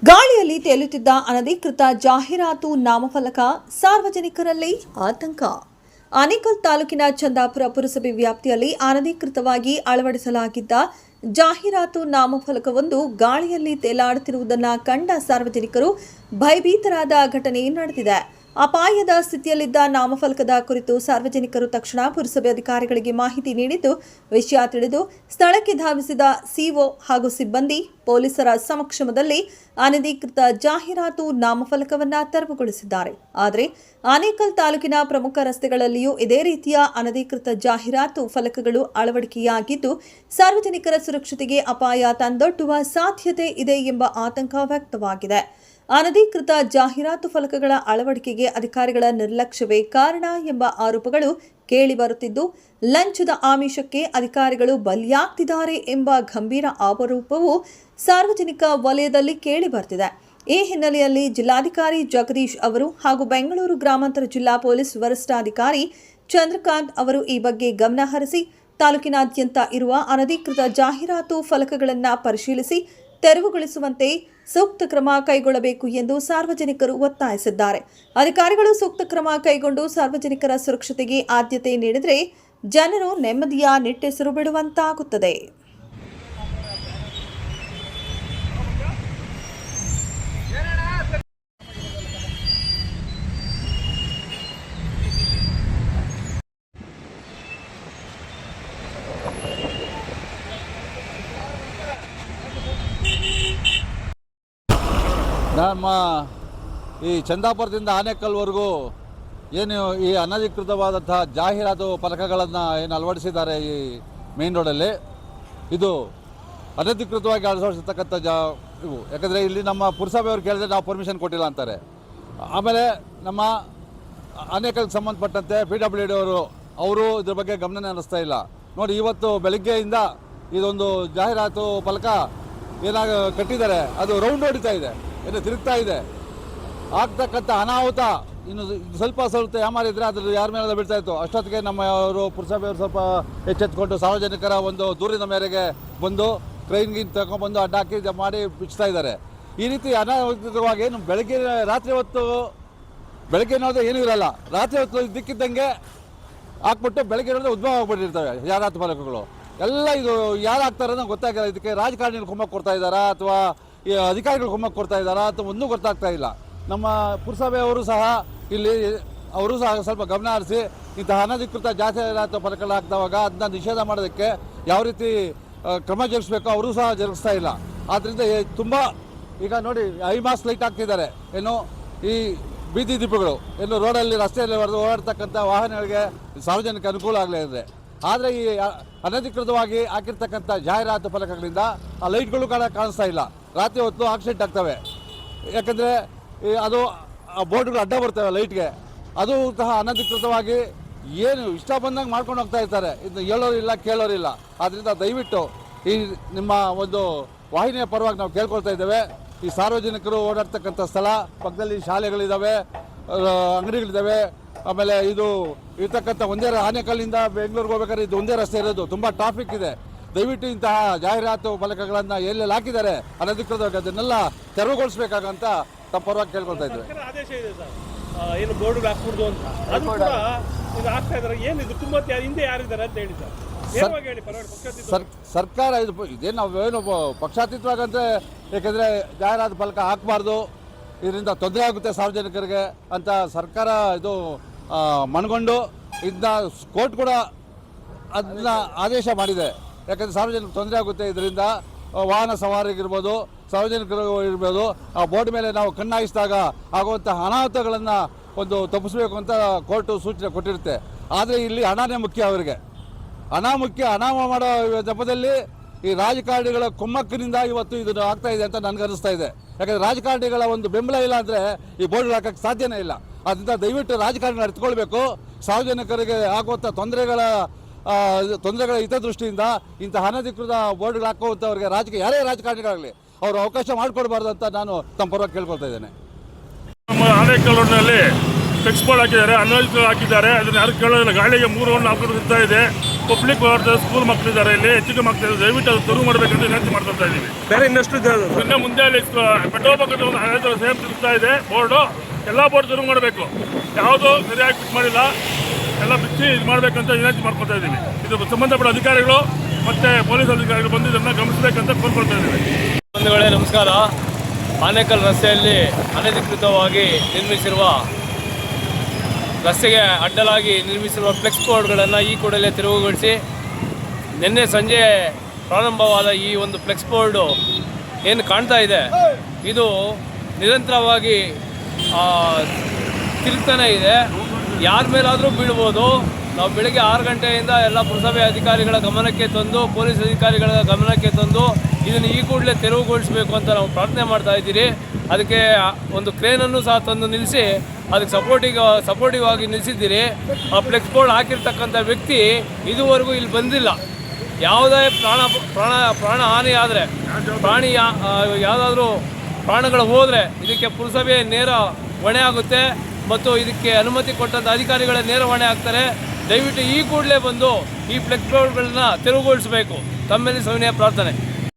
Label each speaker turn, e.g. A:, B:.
A: ಗಾಳಿಯಲ್ಲಿ ತೇಲುತ್ತಿದ್ದ ಅನಧಿಕೃತ ಜಾಹೀರಾತು ನಾಮಫಲಕ, ಸಾರ್ವಜನಿಕರಲ್ಲಿ ಆತಂಕ. ಆನೇಕಲ್ ತಾಲೂಕಿನ ಚಂದಾಪುರ ಪುರಸಭೆ ವ್ಯಾಪ್ತಿಯಲ್ಲಿ ಅನಧಿಕೃತವಾಗಿ ಅಳವಡಿಸಲಾಗಿದ್ದ ಜಾಹೀರಾತು ನಾಮಫಲಕವೊಂದು ಗಾಳಿಯಲ್ಲಿ ತೇಲಾಡುತ್ತಿರುವುದನ್ನು ಕಂಡ ಸಾರ್ವಜನಿಕರು ಭಯಭೀತರಾದ ಘಟನೆ ನಡೆದಿದೆ. ಅಪಾಯದ ಸ್ಥಿತಿಯಲ್ಲಿದ್ದ ನಾಮಫಲಕದ ಕುರಿತು ಸಾರ್ವಜನಿಕರು ತಕ್ಷಣ ಪುರಸಭೆ ಅಧಿಕಾರಿಗಳಿಗೆ ಮಾಹಿತಿ ನೀಡಿದ್ದು, ವಿಷಯ ತಿಳಿದು ಸ್ಥಳಕ್ಕೆ ಧಾವಿಸಿದ ಸಿಒ ಹಾಗೂ ಸಿಬ್ಬಂದಿ ಪೊಲೀಸರ ಸಮಕ್ಷಮದಲ್ಲಿ ಅನಧಿಕೃತ ಜಾಹೀರಾತು ನಾಮಫಲಕವನ್ನು ತೆರವುಗೊಳಿಸಿದ್ದಾರೆ. ಆದರೆ ಆನೇಕಲ್ ತಾಲೂಕಿನ ಪ್ರಮುಖ ರಸ್ತೆಗಳಲ್ಲಿಯೂ ಇದೇ ರೀತಿಯ ಅನಧಿಕೃತ ಜಾಹೀರಾತು ಫಲಕಗಳು ಅಳವಡಿಕೆಯಾಗಿದ್ದು, ಸಾರ್ವಜನಿಕರ ಸುರಕ್ಷತೆಗೆ ಅಪಾಯ ತಂದೊಡ್ಡುವ ಸಾಧ್ಯತೆ ಇದೆ ಎಂಬ ಆತಂಕ ವ್ಯಕ್ತವಾಗಿದೆ. ಅನಧಿಕೃತ ಜಾಹೀರಾತು ಫಲಕಗಳ ಅಳವಡಿಕೆಗೆ ಅಧಿಕಾರಿಗಳ ನಿರ್ಲಕ್ಷ್ಯವೇ ಕಾರಣ ಎಂಬ ಆರೋಪಗಳು ಕೇಳಿಬರುತ್ತಿದ್ದು, ಲಂಚದ ಆಮಿಷಕ್ಕೆ ಅಧಿಕಾರಿಗಳು ಬಲಿಯಾಗ್ತಿದ್ದಾರೆ ಎಂಬ ಗಂಭೀರ ಆರೋಪವು ಸಾರ್ವಜನಿಕ ವಲಯದಲ್ಲಿ ಕೇಳಿಬರ್ತಿದೆ. ಈ ಹಿನ್ನೆಲೆಯಲ್ಲಿ ಜಿಲ್ಲಾಧಿಕಾರಿ ಜಗದೀಶ್ ಅವರು ಹಾಗೂ ಬೆಂಗಳೂರು ಗ್ರಾಮಾಂತರ ಜಿಲ್ಲಾ ಪೊಲೀಸ್ ವರಿಷ್ಠಾಧಿಕಾರಿ ಚಂದ್ರಕಾಂತ್ ಅವರು ಈ ಬಗ್ಗೆ ಗಮನ ಹರಿಸಿ ತಾಲೂಕಿನಾದ್ಯಂತ ಇರುವ ಅನಧಿಕೃತ ಜಾಹೀರಾತು ಫಲಕಗಳನ್ನು ಪರಿಶೀಲಿಸಿ ತೆರವುಗೊಳಿಸುವಂತೆ ಸೂಕ್ತ ಕ್ರಮ ಕೈಗೊಳ್ಳಬೇಕು ಎಂದು ಸಾರ್ವಜನಿಕರು ಒತ್ತಾಯಿಸಿದ್ದಾರೆ. ಅಧಿಕಾರಿಗಳು ಸೂಕ್ತ ಕ್ರಮ ಕೈಗೊಂಡು ಸಾರ್ವಜನಿಕರ ಸುರಕ್ಷತೆಗೆ ಆದ್ಯತೆ ನೀಡಿದರೆ ಜನರು ನೆಮ್ಮದಿಯ ನಿಟ್ಟೆಸರು ಬಿಡುವಂತಾಗುತ್ತದೆ.
B: ನಮ್ಮ ಈ ಚಂದಾಪುರದಿಂದ ಆನೇಕಲ್ವರೆಗೂ ಏನು ಈ ಅನಧಿಕೃತವಾದಂಥ ಜಾಹೀರಾತು ಫಲಕಗಳನ್ನು ಏನು ಅಳವಡಿಸಿದ್ದಾರೆ ಈ ಮೇನ್ ರೋಡಲ್ಲಿ, ಇದು ಅನಧಿಕೃತವಾಗಿ ಅಳವಡಿಸಿರ್ತಕ್ಕಂಥ ಇವು. ಯಾಕಂದರೆ ಇಲ್ಲಿ ನಮ್ಮ ಪುರಸಭೆಯವ್ರು ಕೇಳಿದ್ರೆ ನಾವು ಪರ್ಮಿಷನ್ ಕೊಟ್ಟಿಲ್ಲ ಅಂತಾರೆ. ಆಮೇಲೆ ನಮ್ಮ ಆನೇಕಲ್ಗೆ ಸಂಬಂಧಪಟ್ಟಂತೆ PWD ಅವರು ಇದ್ರ ಬಗ್ಗೆ ಗಮನ ಹರಿಸ್ತಾ ಇಲ್ಲ. ನೋಡಿ, ಇವತ್ತು ಬೆಳಗ್ಗೆಯಿಂದ ಇದೊಂದು ಜಾಹೀರಾತು ಫಲಕ ಏನಾಗ ಕಟ್ಟಿದ್ದಾರೆ, ಅದು ರೌಂಡ್ ಹೊಡಿತಾ ಇದೆ, ಏನು ತಿರುಗ್ತಾ ಇದೆ. ಆಗ್ತಕ್ಕಂಥ ಅನಾಹುತ ಇನ್ನು ಸ್ವಲ್ಪ ಯಾಮಾರಿದ್ರೆ ಅದ್ರ ಯಾರ ಮೇಲೆ ಬೀಳ್ತಾ ಇತ್ತು. ಅಷ್ಟೊತ್ತಿಗೆ ನಮ್ಮವರು ಪುರಸಭೆಯವರು ಸ್ವಲ್ಪ ಎಚ್ಚೆತ್ಕೊಂಡು ಸಾರ್ವಜನಿಕರ ಒಂದು ದೂರಿನ ಮೇರೆಗೆ ಬಂದು ಟ್ರೈನ್ಗಿನ್ ತಗೊಂಡ್ಬಂದು ಅಡ್ಡಾಕಿ ಮಾಡಿ ಬಿಚ್ತಾ ಇದ್ದಾರೆ. ಈ ರೀತಿ ಅನಾಹುತವಾಗಿ ಏನು ರಾತ್ರಿ ಹೊತ್ತು ಬೆಳಗ್ಗೆ ಅನ್ನೋದು ಏನೂ ಇರಲ್ಲ, ರಾತ್ರಿ ಹೊತ್ತು ಇದ್ದಕ್ಕಿದ್ದಂಗೆ ಹಾಕ್ಬಿಟ್ಟು ಬೆಳಗ್ಗೆ ನೋಡಿದ್ರೆ ಉದ್ಭವ ಆಗ್ಬಿಟ್ಟಿರ್ತವೆ ಜಾಹೀರಾತು ಫಲಕಗಳು ಎಲ್ಲ. ಇದು ಯಾರು ಹಾಕ್ತಾರೆ ಅನ್ನೋ ಗೊತ್ತಾಗಿಲ್ಲ. ಇದಕ್ಕೆ ರಾಜಕಾರಣಿಗಳು ಕುಮ್ಮಕ್ಕು ಕೊಡ್ತಾ ಇದ್ದಾರಾ ಅಥವಾ ಈ ಅಧಿಕಾರಿಗಳು ಕುಮ್ಮಕ್ಕು ಕೊಡ್ತಾ ಇದ್ದಾರಾ ಅಥವಾ ಒಂದೂ ಗೊತ್ತಾಗ್ತಾ ಇಲ್ಲ. ನಮ್ಮ ಪುರಸಭೆಯವರು ಸಹ ಇಲ್ಲಿ ಅವರು ಸಹ ಸ್ವಲ್ಪ ಗಮನ ಹರಿಸಿ ಇಂತಹ ಅನಧಿಕೃತ ಜಾಹೀರಾತು ಫಲಕಗಳು ಹಾಕಿದವಾಗ ಅದನ್ನ ನಿಷೇಧ ಮಾಡೋದಕ್ಕೆ ಯಾವ ರೀತಿ ಕ್ರಮ ಜರುಗಿಸ್ಬೇಕೋ ಅವರು ಸಹ ಜರುಗಿಸ್ತಾ ಇಲ್ಲ. ಆದ್ದರಿಂದ ತುಂಬ ಈಗ ನೋಡಿ, ಐಮಾಸ್ ಲೈಟ್ ಹಾಕ್ತಿದ್ದಾರೆ, ಏನು ಈ ಬೀದಿ ದೀಪಗಳು, ಏನು ರೋಡಲ್ಲಿ ರಸ್ತೆಯಲ್ಲಿ ಓಡಾಡ್ತಕ್ಕಂಥ ವಾಹನಗಳಿಗೆ ಸಾರ್ವಜನಿಕ ಅನುಕೂಲ ಆಗಲಿದೆ. ಆದರೆ ಈ ಅನಧಿಕೃತವಾಗಿ ಹಾಕಿರ್ತಕ್ಕಂಥ ಜಾಹೀರಾತು ಫಲಕಗಳಿಂದ ಆ ಲೈಟ್ಗಳು ಕಾಣಿಸ್ತಾ ಇಲ್ಲ. ರಾತ್ರಿ ಹೊತ್ತು ಆಕ್ಸಿಡೆಂಟ್ ಆಗ್ತವೆ. ಯಾಕಂದರೆ ಅದು ಆ ಬೋರ್ಡ್ಗಳು ಅಡ್ಡ ಬರ್ತವೆ ಲೈಟ್ಗೆ. ಅದು ಸಹ ಅನಧಿಕೃತವಾಗಿ ಏನು ಇಷ್ಟ ಬಂದಂಗೆ ಮಾಡ್ಕೊಂಡು ಹೋಗ್ತಾ ಇರ್ತಾರೆ. ಇದು ಹೇಳೋರಿಲ್ಲ ಕೇಳೋರಿಲ್ಲ. ಆದ್ದರಿಂದ ದಯವಿಟ್ಟು ಈ ನಿಮ್ಮ ಒಂದು ವಾಹಿನಿಯ ಪರವಾಗಿ ನಾವು ಕೇಳ್ಕೊಳ್ತಾ ಇದ್ದೇವೆ, ಈ ಸಾರ್ವಜನಿಕರು ಓಡಾಡ್ತಕ್ಕಂಥ ಸ್ಥಳ ಪಕ್ಕದಲ್ಲಿ ಶಾಲೆಗಳಿದ್ದಾವೆ, ಅಂಗಡಿಗಳಿದ್ದಾವೆ, ಆಮೇಲೆ ಇದು ಇರ್ತಕ್ಕಂಥ ಒಂದೇ ಆನೇಕಲ್ಲಿಂದ ಬೆಂಗಳೂರಿಗೆ ಹೋಗ್ಬೇಕಾದ್ರೆ ಇದು ಒಂದೇ ರಸ್ತೆ ಇರೋದು, ತುಂಬ ಟ್ರಾಫಿಕ್ ಇದೆ. ದಯವಿಟ್ಟು ಇಂತಹ ಜಾಹೀರಾತು ಫಲಕಗಳನ್ನು ಎಲ್ಲೆಲ್ಲಿ ಹಾಕಿದ್ದಾರೆ ಅನಧಿಕೃತವಾಗಿ ಅದನ್ನೆಲ್ಲ ತೆರವುಗೊಳಿಸಬೇಕಾಗಂತ ತಮ್ಮ ಪರವಾಗಿ ಕೇಳ್ಕೊಳ್ತಾ ಇದ್ದೇವೆ.
C: ಆದೇಶ ಇದೆ ಸರ್, ಏನು ಬೋರ್ಡ್ ಹಾಕ್ಬಿಡ್ದು ಅಂತ, ಅದು ಕೂಡ ಇದು ಆಗ್ತಾ ಇದ್ದಾರೆ. ಏನಿದು ತುಂಬ ಹಿಂದೆ ಯಾರಿದ್ದಾರೆ ಅಂತ ಹೇಳಿ ಸರ್,
B: ಸರ್ಕಾರ ಇದೇನು ನಾವೇನು ಪಕ್ಷಾತೀತವಾಗಂದ್ರೆ, ಯಾಕೆಂದರೆ ಜಾಹೀರಾತು ಫಲಕ ಹಾಕಬಾರ್ದು, ಇದರಿಂದ ತೊಂದರೆ ಆಗುತ್ತೆ ಸಾರ್ವಜನಿಕರಿಗೆ ಅಂತ ಸರ್ಕಾರ ಇದು ಮನಗೊಂಡು ಇದನ್ನ ಕೋರ್ಟ್ ಕೂಡ ಅದನ್ನ ಆದೇಶ ಮಾಡಿದೆ. ಯಾಕಂದರೆ ಸಾರ್ವಜನಿಕರಿಗೆ ತೊಂದರೆ ಆಗುತ್ತೆ, ಇದರಿಂದ ವಾಹನ ಸವಾರಿಗಿರ್ಬೋದು, ಸಾರ್ವಜನಿಕರು ಇರ್ಬೋದು, ಆ ಬೋರ್ಡ್ ಮೇಲೆ ನಾವು ಕಣ್ಣಾಯಿಸಿದಾಗ ಆಗುವಂಥ ಅನಾಹುತಗಳನ್ನು ಒಂದು ತಪ್ಪಿಸಬೇಕು ಅಂತ ಕೋರ್ಟು ಸೂಚನೆ ಕೊಟ್ಟಿರುತ್ತೆ. ಆದರೆ ಇಲ್ಲಿ ಹಣನೇ ಮುಖ್ಯ, ಅವರಿಗೆ ಹಣ ಮುಖ್ಯ. ಹಣ ಮಾಡೋ ಜಪದಲ್ಲಿ ಈ ರಾಜಕಾರಣಿಗಳ ಕುಮ್ಮಕ್ಕಿನಿಂದ ಇವತ್ತು ಇದನ್ನು ಆಗ್ತಾ ಇದೆ ಅಂತ ನನಗನ್ನಿಸ್ತಾ ಇದೆ. ಯಾಕಂದರೆ ರಾಜಕಾರಣಿಗಳ ಒಂದು ಬೆಂಬಲ ಇಲ್ಲ ಅಂದರೆ ಈ ಬೋರ್ಡ್ ಹಾಕೋಕ್ಕೆ ಸಾಧ್ಯನೇ ಇಲ್ಲ. ಅದರಿಂದ ದಯವಿಟ್ಟು ರಾಜಕಾರಣಿಗಳು ಅರಿತುಕೊಳ್ಬೇಕು. ಸಾರ್ವಜನಿಕರಿಗೆ ಆಗುವಂಥ ತೊಂದರೆಗಳ ಹಿತದೃಷ್ಟಿಯಿಂದ ಇಂಥ ಅನಧಿಕೃತ ಬೋರ್ಡ್ಗಳು ಹಾಕುವಂಥವ್ರಿಗೆ ಯಾರೇ ರಾಜಕಾರಣಿಗಳಾಗಲಿ ಅವರು ಅವಕಾಶ ಮಾಡಿಕೊಡ್ಬಾರ್ದು ಅಂತ ನಾನು ತಮ್ಮ ಪರವಾಗಿ ಕೇಳ್ಕೊಳ್ತಾ ಇದ್ದೇನೆ.
C: ನಮ್ಮ ಆನೇಕಲ್ ರೋಡ್ನಲ್ಲಿ ಫ್ಲೆಕ್ಸ್ ಬೋರ್ಡ್ ಹಾಕಿದ್ದಾರೆ, ಅನಧಿಕೃತ ಹಾಕಿದ್ದಾರೆ. ಅದನ್ನು ಯಾರು ಕೇಳೋದಿಲ್ಲ. ಗಾಳಿಗೆ 3 ರೌಂಡ್ ಹಾಕೊಂಡು ಇರ್ತಾ ಇದೆ.
D: ಪಬ್ಲಿಕ್ ಓಡಾಡ್ತಾರೆ, ಸ್ಕೂಲ್ ಮಕ್ಕಳಿದ್ದಾರೆ, ಇಲ್ಲಿ ಹೆಚ್ಚಿಗೆ ಮಕ್ಕಳಿದ್ದಾರೆ, ದಯವಿಟ್ಟು ಅದು ತೆರವು ಮಾಡಬೇಕಂತ ವಿನಂತಿ ಮಾಡ್ಕೊಳ್ತಾ ಇದ್ದೀವಿ.
C: ಬೇರೆ ಇನ್ನಷ್ಟು ಇದೆ ಅದು.
D: ಇನ್ನು ಮುಂದೆ ಅಲ್ಲಿ ಪೆಟ್ರೋಲ್ ಪಕ್ಕದ ಒಂದು 10 ಸೇಮ್ ತಿರುಗ್ತಾ ಇದೆ ಬೋರ್ಡು, ಎಲ್ಲ ಬೋರ್ಡ್ ತೆರವು ಮಾಡಬೇಕು. ಯಾವುದು ಸರಿಯಾಗಿ ಫಿಟ್ ಮಾಡಿಲ್ಲ, ಎಲ್ಲ ಬಿಚ್ಚಿ ಇದು ಮಾಡಬೇಕಂತ ವಿನಂತಿ ಮಾಡ್ಕೊಳ್ತಾ ಇದ್ದೀವಿ. ಇದು ಸಂಬಂಧಪಟ್ಟ ಅಧಿಕಾರಿಗಳು ಮತ್ತು ಪೊಲೀಸ್ ಅಧಿಕಾರಿಗಳು ಬಂದು ಇದನ್ನು ಗಮನಿಸಬೇಕಂತ ಕೋರ್ಕೊಳ್ತಾ ಇದ್ದೀವಿ.
E: ಬಂಧುಗಳೇ ನಮಸ್ಕಾರ. ಆನೇಕಲ್ ರಸ್ತೆಯಲ್ಲಿ ಅನಧಿಕೃತವಾಗಿ ನಿರ್ಮಿಸಿರುವ ರಸ್ತೆಗೆ ಅಡ್ಡಲಾಗಿ ನಿರ್ಮಿಸಿರುವ ಫ್ಲೆಕ್ಸ್ ಬೋರ್ಡ್ಗಳನ್ನು ಈ ಕೂಡಲೇ ತೆರವುಗೊಳಿಸಿ, ನಿನ್ನೆ ಸಂಜೆ ಪ್ರಾರಂಭವಾದ ಈ ಒಂದು ಫ್ಲೆಕ್ಸ್ ಬೋರ್ಡು ಏನು ಕಾಣ್ತಾ ಇದೆ, ಇದು ನಿರಂತರವಾಗಿ ತಿರುಗ್ತಾನೆ ಇದೆ. ಯಾರ ಮೇಲಾದರೂ ಬೀಳ್ಬೋದು. ನಾವು ಬೆಳಗ್ಗೆ 6 ಗಂಟೆಯಿಂದ ಎಲ್ಲ ಪುರಸಭೆ ಅಧಿಕಾರಿಗಳ ಗಮನಕ್ಕೆ ತಂದು, ಪೊಲೀಸ್ ಅಧಿಕಾರಿಗಳ ಗಮನಕ್ಕೆ ತಂದು ಇದನ್ನು ಈ ಕೂಡಲೇ ತೆರವುಗೊಳಿಸಬೇಕು ಅಂತ ನಾವು ಪ್ರಾರ್ಥನೆ ಮಾಡ್ತಾ ಇದ್ದೀರಿ. ಅದಕ್ಕೆ ಒಂದು ಕ್ರೇನನ್ನು ಸಹ ತಂದು ನಿಲ್ಲಿಸಿ ಅದಕ್ಕೆ ಸಪೋರ್ಟಿವ್ ಆಗಿ ನಿಲ್ಲಿಸಿದ್ದೀರಿ. ಆ ಫ್ಲೆಕ್ಸ್ ಬೋರ್ಡ್ ಹಾಕಿರ್ತಕ್ಕಂಥ ವ್ಯಕ್ತಿ ಇದುವರೆಗೂ ಇಲ್ಲಿ ಬಂದಿಲ್ಲ. ಯಾವುದೇ ಪ್ರಾಣ ಹಾನಿ ಆದರೆ, ಯಾವುದಾದ್ರೂ ಪ್ರಾಣಗಳು ಹೋದರೆ ಇದಕ್ಕೆ ಪುರಸಭೆ ನೇರ ಹೊಣೆ ಆಗುತ್ತೆ ಮತ್ತು ಇದಕ್ಕೆ ಅನುಮತಿ ಕೊಟ್ಟಂಥ ಅಧಿಕಾರಿಗಳ ನೇರ ಹೊಣೆ ಆಗ್ತಾರೆ. ದಯವಿಟ್ಟು ಈ ಕೂಡಲೇ ಬಂದು ಈ ಫ್ಲೆಕ್ಸ್ ಬೋರ್ಡ್ಗಳನ್ನ ತೆರವುಗೊಳಿಸಬೇಕು. ತಮ್ಮಲ್ಲಿ ಸವಿನಯ ಪ್ರಾರ್ಥನೆ.